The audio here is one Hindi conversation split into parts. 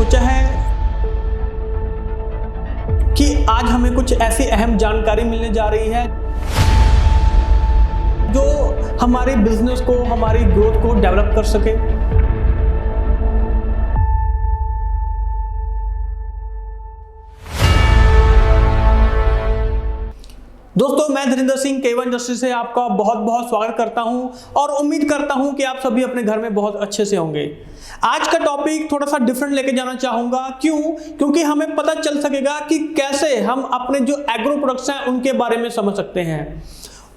सोचा है कि आज हमें कुछ ऐसी अहम जानकारी मिलने जा रही है जो हमारे बिजनेस को, हमारी ग्रोथ को डेवलप कर सके। दोस्तों, मैं धीरेन्द्र सिंह K1 इंडस्ट्री से आपका बहुत बहुत स्वागत करता हूं और उम्मीद करता हूं कि आप सभी अपने घर में बहुत अच्छे से होंगे। आज का टॉपिक थोड़ा सा डिफरेंट लेके जाना चाहूंगा। क्योंकि हमें पता चल सकेगा कि कैसे हम अपने जो एग्रो प्रोडक्ट्स हैं उनके बारे में समझ सकते हैं।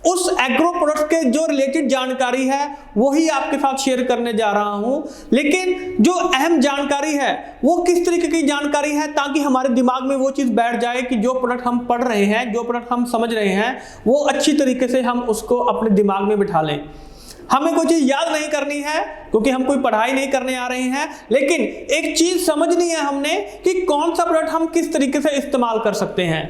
उस एग्रो प्रोडक्ट्स के जो रिलेटेड जानकारी है वही आपके साथ शेयर करने जा रहा हूं, लेकिन जो अहम जानकारी है वो किस तरीके की जानकारी है ताकि हमारे दिमाग में वो चीज बैठ जाए कि जो प्रोडक्ट हम पढ़ रहे हैं, जो प्रोडक्ट हम समझ रहे हैं, वो अच्छी तरीके से हम उसको अपने दिमाग में बिठा लें। हमें कोई चीज याद नहीं करनी है क्योंकि हम कोई पढ़ाई नहीं करने आ रहे हैं, लेकिन एक चीज समझनी है हमने कि कौन सा प्रोडक्ट हम किस तरीके से इस्तेमाल कर सकते हैं।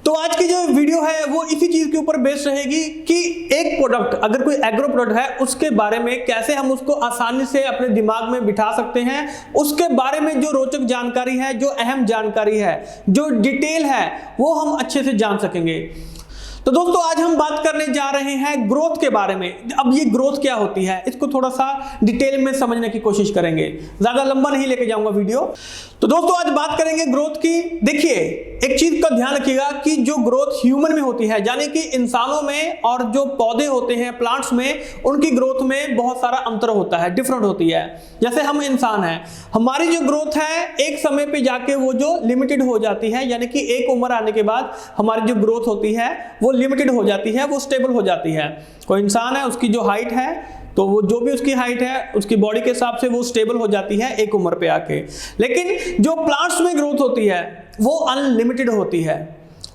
तो आज की जो वीडियो है वो इसी चीज के ऊपर बेस्ड रहेगी कि एक प्रोडक्ट, अगर कोई एग्रो प्रोडक्ट है, उसके बारे में कैसे हम उसको आसानी से अपने दिमाग में बिठा सकते हैं। उसके बारे में जो रोचक जानकारी है, जो अहम जानकारी है, जो डिटेल है, वो हम अच्छे से जान सकेंगे। तो दोस्तों, आज हम बात करने जा रहे हैं ग्रोथ के बारे में। अब ये ग्रोथ क्या होती है, इसको थोड़ा सा डिटेल में समझने की कोशिश करेंगे। ज्यादा लंबा नहीं लेके जाऊंगा वीडियो। तो दोस्तों, आज बात करेंगे ग्रोथ की। देखिए, एक चीज का ध्यान रखिएगा कि जो ग्रोथ ह्यूमन में होती है, यानी कि इंसानों में और जो पौधे होते हैं, प्लांट्स में, उनकी ग्रोथ में बहुत सारा अंतर होता है, डिफरेंट होती है। जैसे हम इंसान हैं, हमारी जो ग्रोथ है एक समय पे जाके वो जो लिमिटेड हो जाती है, यानी कि एक उम्र आने के बाद हमारी जो ग्रोथ होती है वो लिमिटेड हो जाती है, वो स्टेबल हो जाती है। कोई इंसान है, उसकी जो हाइट है, तो वो जो भी उसकी हाइट है उसकी बॉडी के हिसाब से वो स्टेबल हो जाती है एक उम्र पे आके। लेकिन जो प्लांट्स में ग्रोथ होती है वो अनलिमिटेड होती है।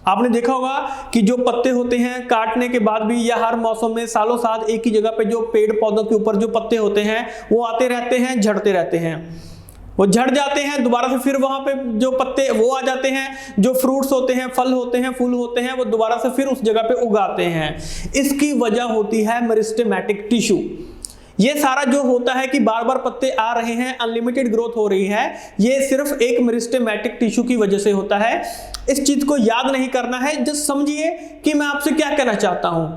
आपने देखा होगा कि जो पत्ते होते हैं काटने के बाद भी या हर मौसम में सालों साल एक ही जगह पे जो पेड़ पौधों के ऊपर जो पत्ते होते हैं वो आते रहते हैं, झड़ते रहते हैं, वो झड़ जाते हैं, दोबारा से फिर वहां पे जो पत्ते वो आ जाते हैं, जो फ्रूट्स होते हैं, फल होते हैं, फूल होते हैं, वो दोबारा से फिर उस जगह पे उगाते हैं। इसकी वजह होती है मेरिस्टेमेटिक टिश्यू। ये सारा जो होता है कि बार बार पत्ते आ रहे हैं, अनलिमिटेड ग्रोथ हो रही है, ये सिर्फ एक मेरिस्टेमेटिक टिश्यू की वजह से होता है। इस चीज को याद नहीं करना है, जस्ट समझिए कि मैं आपसे क्या कहना चाहता हूं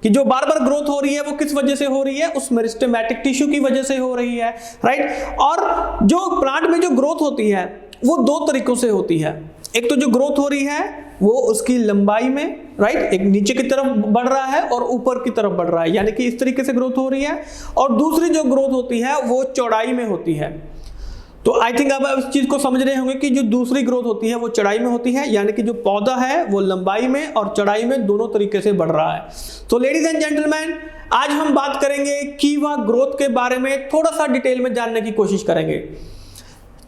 कि जो बार बार ग्रोथ हो रही है वो किस वजह से हो रही है, उस मेरिस्टेमेटिक टिश्यू की वजह से हो रही है, राइट। और जो प्लांट में जो ग्रोथ होती है वो दो तरीकों से होती है। एक तो जो ग्रोथ हो रही है वो उसकी लंबाई में, राइट, एक नीचे की तरफ बढ़ रहा है और ऊपर की तरफ बढ़ रहा है, यानी कि इस तरीके से ग्रोथ हो रही है। और दूसरी जो ग्रोथ होती है वो चौड़ाई में होती है। तो आई थिंक आप इस चीज को समझ रहे होंगे कि जो दूसरी ग्रोथ होती है वो चौड़ाई में होती है, यानी कि जो पौधा है वो लंबाई में और चौड़ाई में दोनों तरीके से बढ़ रहा है। तो लेडीज एंड जेंटलमैन, आज हम बात करेंगे कीवा ग्रोथ के बारे में, थोड़ा सा डिटेल में जानने की कोशिश करेंगे।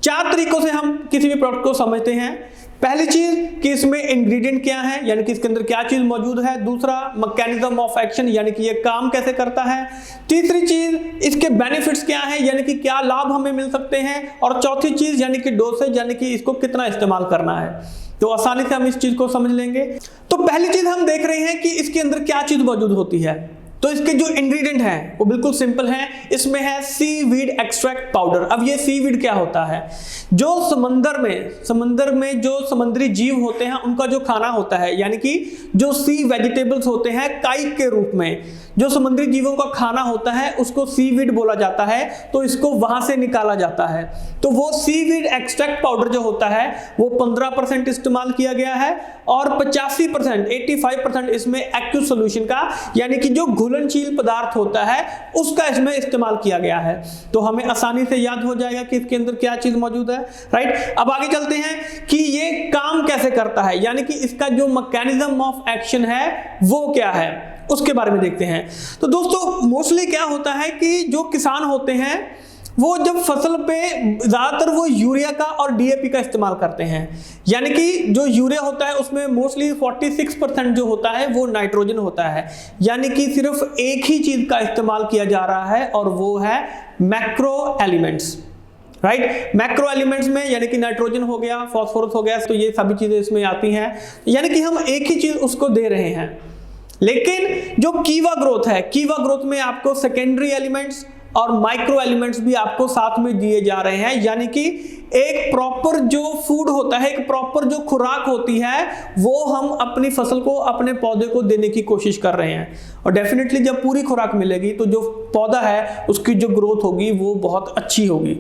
4 तरीकों से हम किसी भी प्रोडक्ट को समझते हैं। पहली चीज कि इसमें इंग्रेडिएंट क्या है, यानी कि इसके अंदर क्या चीज मौजूद है। दूसरा, मैकेनिज्म ऑफ एक्शन, यानी कि ये काम कैसे करता है। तीसरी चीज, इसके बेनिफिट्स क्या है, यानी कि क्या लाभ हमें मिल सकते हैं। और चौथी चीज यानी कि डोसेज, यानी कि इसको कितना इस्तेमाल करना है। तो आसानी से हम इस चीज को समझ लेंगे। तो पहली चीज हम देख रहे हैं कि इसके अंदर क्या चीज मौजूद होती है। तो इसके जो इंग्रेडिएंट हैं वो बिल्कुल सिंपल हैं। इसमें है सीवीड एक्सट्रैक्ट पाउडर। अब ये सीवीड क्या होता है? जो समंदर में जो समुद्री जीव होते हैं उनका जो खाना होता है, यानी कि जो सी वेजिटेबल्स होते हैं काइट के रूप में, जो समुद्री जीवों का खाना होता है उसको सीवीड बोला जाता है। तो इसको वहां से निकाला जाता है। तो वो सीवीड एक्सट्रैक्ट पाउडर जो होता है वो 15% इस्तेमाल किया गया है और 85%, 85% इसमें एक्व सोल्यूशन का, यानी कि जो घुलनशील पदार्थ होता है उसका इसमें इस्तेमाल किया गया है। तो हमें आसानी से याद हो जाएगा कि इसके अंदर क्या चीज मौजूद है, राइट। अब आगे चलते हैं कि ये काम कैसे करता है, यानी कि इसका जो मैकेनिज्म ऑफ एक्शन है वो क्या है, उसके बारे में देखते हैं। तो दोस्तों, मोस्टली क्या होता है कि जो किसान होते हैं वो जब फसल पे ज्यादातर वो यूरिया का और डीएपी का इस्तेमाल करते हैं, यानी कि जो यूरिया होता है उसमें मोस्टली 46% जो होता है वो नाइट्रोजन होता है, यानी कि सिर्फ एक ही चीज का इस्तेमाल किया जा रहा है और वो है macro elements, right. Macro elements में यानी कि नाइट्रोजन हो गया, फास्फोरस हो गया, तो ये सभी चीजें इसमें आती हैं, यानी कि हम एक ही चीज उसको दे रहे हैं। लेकिन जो कीवा ग्रोथ है, कीवा ग्रोथ में आपको सेकेंडरी एलिमेंट्स और माइक्रो एलिमेंट्स भी आपको साथ में दिए जा रहे हैं। यानी कि एक प्रॉपर जो फूड होता है, एक प्रॉपर जो खुराक होती है, वो हम अपनी फसल को, अपने पौधे को देने की कोशिश कर रहे हैं। और डेफिनेटली जब पूरी खुराक मिलेगी तो जो पौधा है उसकी जो ग्रोथ होगी वो बहुत अच्छी होगी।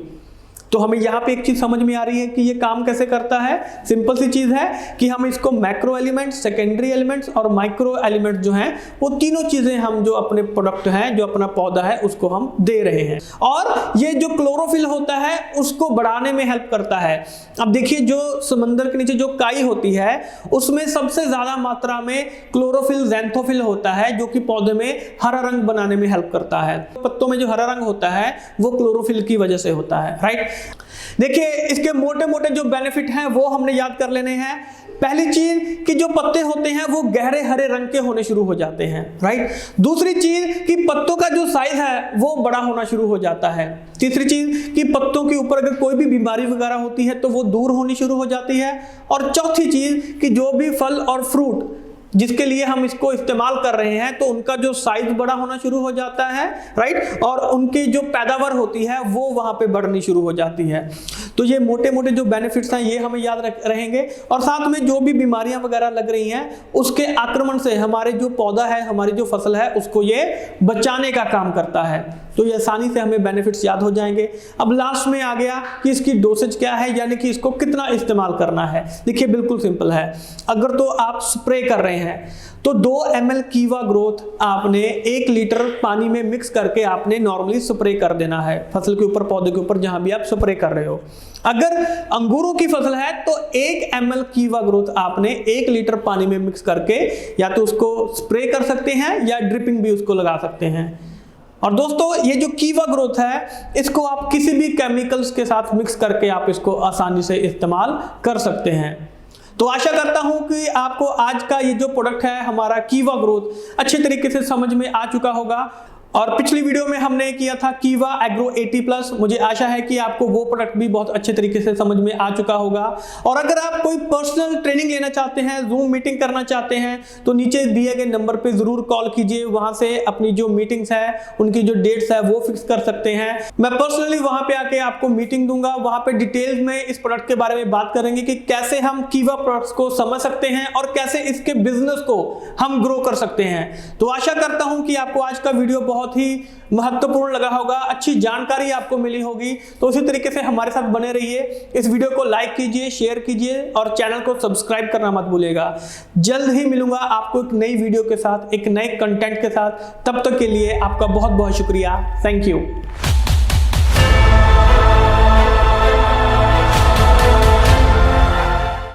तो हमें यहाँ पे एक चीज समझ में आ रही है कि ये काम कैसे करता है। सिंपल सी चीज है कि हम इसको मैक्रो एलिमेंट्स, सेकेंडरी एलिमेंट्स और माइक्रो एलिमेंट्स जो हैं, वो तीनों चीजें हम जो अपने प्रोडक्ट हैं, जो अपना पौधा है, उसको हम दे रहे हैं। और ये जो क्लोरोफिल होता है उसको बढ़ाने में हेल्प करता है। अब देखिए, जो समंदर के नीचे जो काई होती है उसमें सबसे ज्यादा मात्रा में क्लोरोफिल, ज़ैंथोफिल होता है, जो कि पौधे में हरा रंग बनाने में हेल्प करता है। पत्तों में जो हरा रंग होता है वो क्लोरोफिल की वजह से होता है, राइट। देखिए, इसके मोटे मोटे जो बेनिफिट हैं वो हमने याद कर लेने हैं। पहली चीज कि जो पत्ते होते हैं वो गहरे हरे रंग के होने शुरू हो जाते हैं, राइट। दूसरी चीज कि पत्तों का जो साइज है वो बड़ा होना शुरू हो जाता है। तीसरी चीज कि पत्तों के ऊपर अगर कोई भी बीमारी वगैरह होती है तो वो दूर होनी शुरू हो जाती है। और चौथी चीज कि जो भी फल और फ्रूट जिसके लिए हम इसको इस्तेमाल कर रहे हैं तो उनका जो साइज बड़ा होना शुरू हो जाता है, राइट, और उनकी जो पैदावार होती है वो वहां पे बढ़नी शुरू हो जाती है। तो ये मोटे मोटे जो बेनिफिट्स हैं ये हमें याद रहेंगे। और साथ में जो भी बीमारियां वगैरह लग रही हैं उसके आक्रमण से हमारे जो पौधा है, हमारी जो फसल है, उसको ये बचाने का काम करता है। तो ये आसानी से हमें बेनिफिट्स याद हो जाएंगे। अब लास्ट में आ गया कि इसकी डोसेज क्या है, यानी कि इसको कितना इस्तेमाल करना है। देखिए, बिल्कुल सिंपल है। अगर तो आप स्प्रे कर रहे हैं तो 2 ml कीवा ग्रोथ आपने 1 लीटर पानी में मिक्स करके आपने नॉर्मली स्प्रे कर देना है फसल के ऊपर, पौधे के ऊपर, जहां भी आप स्प्रे कर रहे हो। अगर अंगूरों की फसल है तो 1 ml कीवा ग्रोथ आपने 1 लीटर पानी में मिक्स करके या तो उसको स्प्रे कर सकते हैं या ड्रिपिंग भी उसको लगा सकते हैं। और दोस्तों, ये जो कीवा ग्रोथ है इसको आप किसी भी केमिकल्स के साथ मिक्स करके आप इसको आसानी से इस्तेमाल कर सकते हैं। तो आशा करता हूं कि आपको आज का ये जो प्रोडक्ट है हमारा कीवा ग्रोथ अच्छे तरीके से समझ में आ चुका होगा। और पिछली वीडियो में हमने किया था कीवा एग्रो 80+। मुझे आशा है कि आपको वो प्रोडक्ट भी बहुत अच्छे तरीके से समझ में आ चुका होगा। और अगर आप कोई पर्सनल ट्रेनिंग लेना चाहते हैं, जूम मीटिंग करना चाहते हैं, तो नीचे दिए गए नंबर पे जरूर कॉल कीजिए। वहां से अपनी जो मीटिंग्स है, उनकी जो डेट्स है वो फिक्स कर सकते हैं। मैं पर्सनली वहां पे आके आपको मीटिंग दूंगा। वहां पे डिटेल्स में इस प्रोडक्ट के बारे में बात करेंगे कि कैसे हम कीवा प्रोडक्ट्स को समझ सकते हैं और कैसे इसके बिजनेस को हम ग्रो कर सकते हैं। तो आशा करता हूं कि आपको आज का वीडियो बहुत ही महत्वपूर्ण लगा होगा, अच्छी जानकारी आपको मिली होगी। तो उसी तरीके से हमारे साथ बने रहिए। इस वीडियो को लाइक कीजिए, शेयर कीजिए और चैनल को सब्सक्राइब करना मत भूलिएगा। जल्द ही मिलूंगा आपको एक नई वीडियो के साथ, एक नए कंटेंट के साथ। तब तक के लिए आपका बहुत बहुत शुक्रिया। Thank you.